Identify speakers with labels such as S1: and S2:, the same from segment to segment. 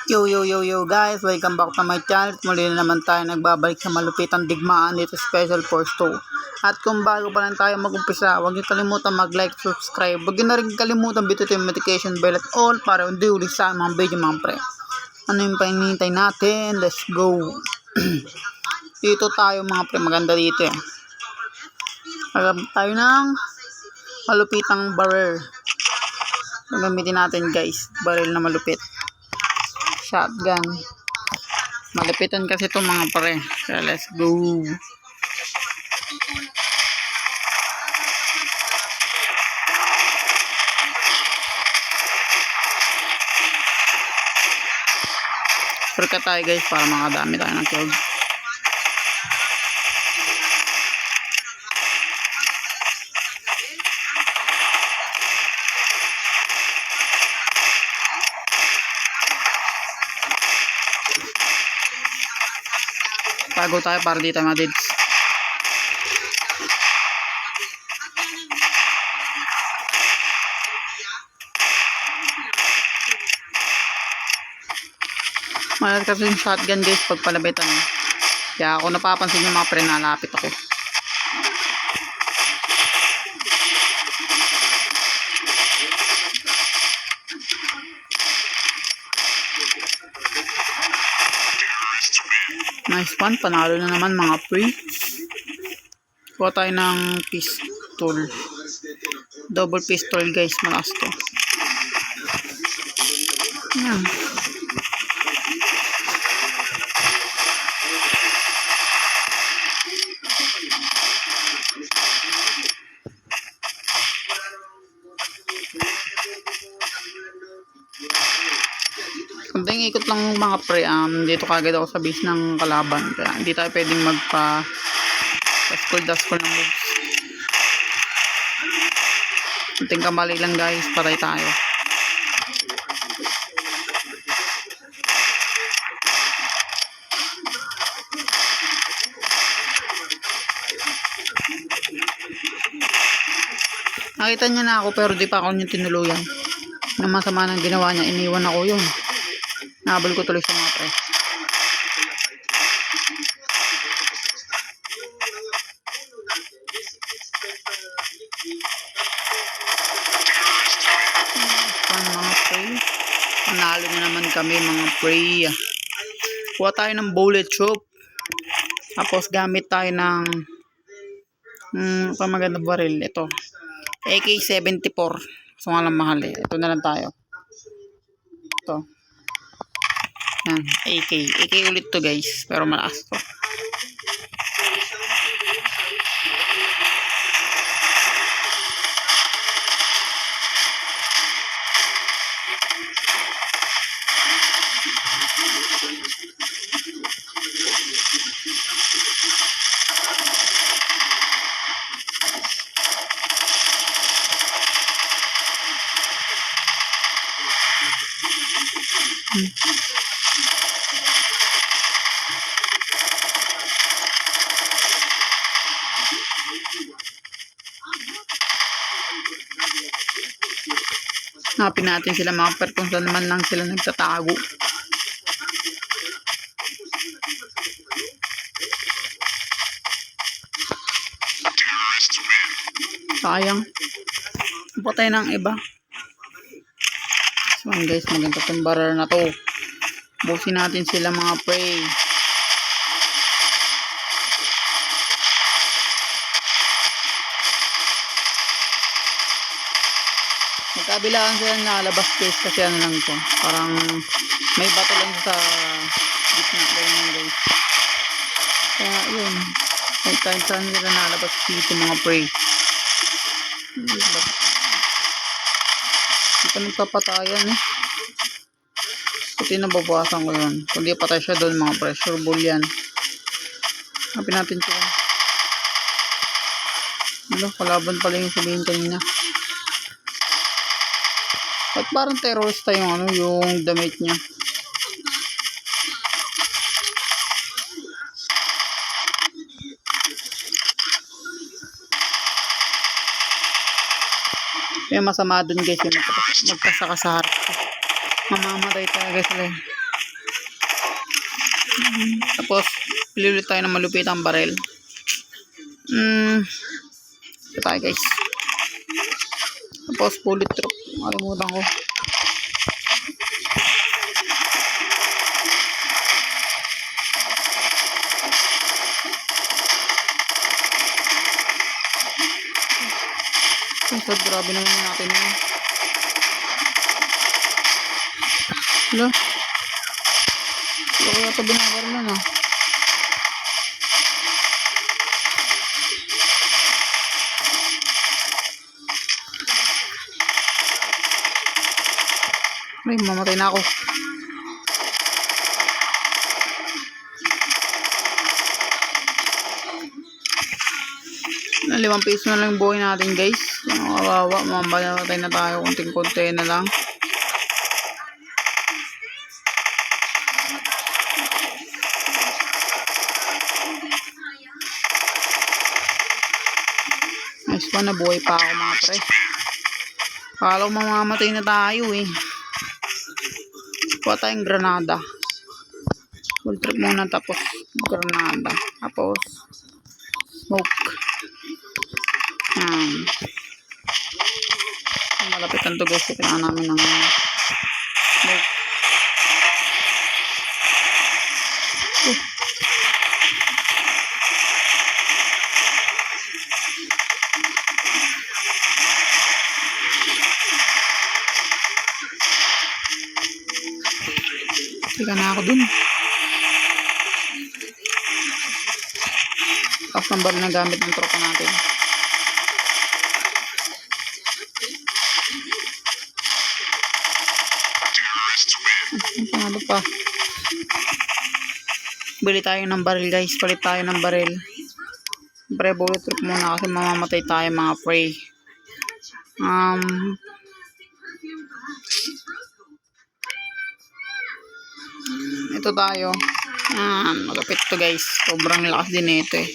S1: Yo guys, welcome back to my channel. Muli na naman tayo nagbabalik sa malupitang digmaan dito Special Force 2. At kung bago pa lang tayo mag-umpisa, huwag niyo kalimutan mag-like, subscribe. Huwag niyo na rin kalimutan bituin yung notification bell at all para hindi uli sa mga video mga pre. Ano yung painintay natin? Let's go. Dito tayo mga pre, maganda dito eh. Maganda tayo ng malupitang barrel. Gagamitin natin guys, barrel na malupit. Shotgun. Malapitan kasi itong mga pre. So, let's go. Perka tayo guys para makadami tayo ng kill. Tago tayo para di tayo madids. Malat kasi yung shotgun guys pag palabitan. Kaya ako napapansin yung mga pre, nalapit ako. Nice one, panalo na naman mga pre. Kuha tayo ng pistol. Double pistol guys, malakas to. Yan. Kunting ikot lang mga pre, dito kagad ako sa base ng kalaban, kaya hindi tayo pwedeng magpa daskol ng moves. Kunting kamali lang guys, patay tayo. Nakita niya na ako pero di pa ako yung tinuluyan. Nang masama ng ginawa niya, iniwan ako yun. Nahabol ko tuloy sa mga pre. Mga pre. Panalo na naman kami mga pre. Kuha tayo ng bullet tube. Tapos gamit tayo ng pamaganda baril. Ito. AK-74. So nga lang mahal eh. Ito na lang tayo. Ito. Yan, AK ulit to guys, pero malakas to. Hanapin natin sila mga per kung saan naman lang sila nagtatago. Sayang. Patay ng iba. So guys, maganda itong barrel na to. Busin natin sila mga prey. Magkabilaan sila nalabas guys kasi ano lang to. Parang may bato lang sa gitna lang guys. Kaya yun. May time saan sila nalabas dito mga prey. Hindi pa nagpapatayan eh. Puti na babawasan ko yun. Kung di patay siya doon mga pressure ball yan. Hanapin natin sila. Ano, kalaban pala yung sabihin kanina. At parang terrorista yung ano, yung damit niya. Kaya masama dun guys yung magkasaka sa harap. Mamamatay talaga sila. Tapos, pili ulit tayo ng malupitang baril. Ito tayo guys. Tapos, bullet drop. Makalimutan ko. So, grabe naman natin yun. Hala. Wala ko yata binabarilan ah. Ay, mamatay na ako. Na 5 piso na lang buhay natin guys. Kawawa, mamamatay na tayo. Kunting-kunti na lang. Nice pa, nabuhay pa ako mga pre. Akala ko mamamatay na tayo eh. Kuha tayong granada. Full trip muna tapos granada. Tapos smoke. Malapitan to guys. Kailangan namin ng smoke. Tika na ako dun. Tapos ang baril na gamit ng tropa natin. Panalo pa. Bili tayo ng baril guys. Palit tayo ng baril. Pre, bullet trip muna kasi mamamatay tayo mga pre. Ito tayo. Malapit to guys. Sobrang lakas din ito eh.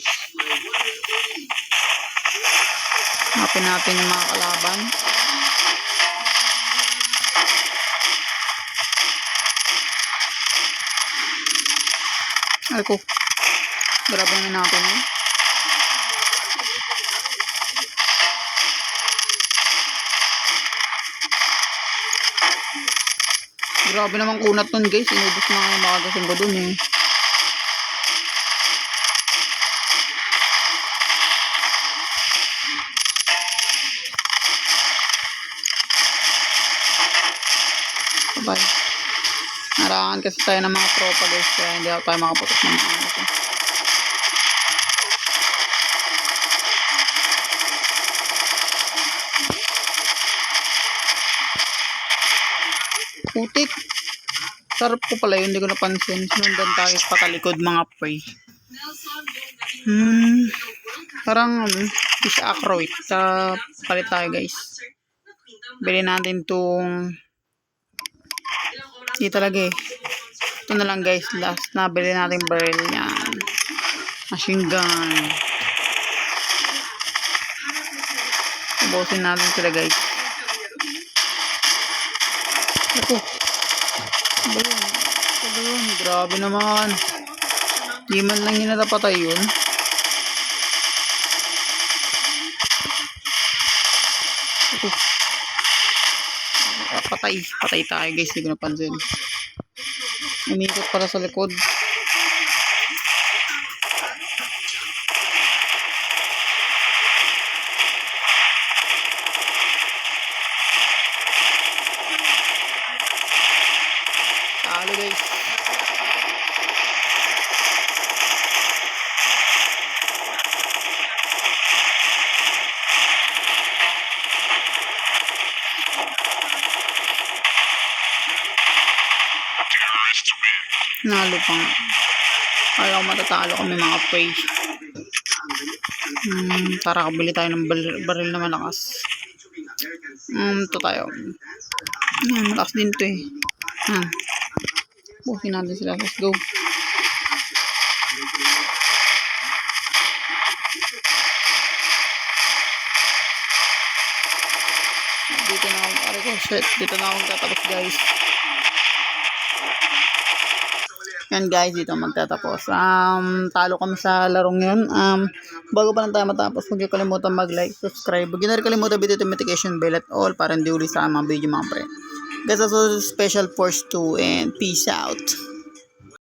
S1: Hanapin natin yung mga kalaban. Ay ko. Grabe naman natin eh. Grabe naman kunat nun guys. Inubos na nga yung makagasin ko dun eh. Bye. Narangan kasi tayo ng mga tropa guys. Kaya hindi ako tayo makaputok ng mga ano. Putik. Sarap ko pala yun. Hindi ko napansin. Sundan tayo patalikod mga pre. Parang fish acroid. Palit tayo guys. Bili natin itong hindi talaga eh. Ito na lang guys. Last na bili natin barrel yan. Machine gun. Ubusin natin sila guys. Ako. Ano yun? Grabe naman. Di man lang yun natapatay yun. Ako. Patay tayo guys. Hindi ko napansin. Umikot para sa likod. Talo guys. Nalo pa nga. Kaya matatalo kami mga prey. Tara, kabili tayo ng baril na malakas. Ito tayo. Malakas din to eh. Bukin natin sila. Let's go. Dito na ako. Aray ko, shit. Dito na ako tatapos guys. Yan guys, dito magtatapos. Talo kami sa larong yun. Bago pa lang tayo matapos, huwag niyo kalimutan mag-like, subscribe. Huwag niyo na rin kalimutan bit notification bell at all para hindi uli sa mga video mga pre. Guys, also special force 2 and peace out.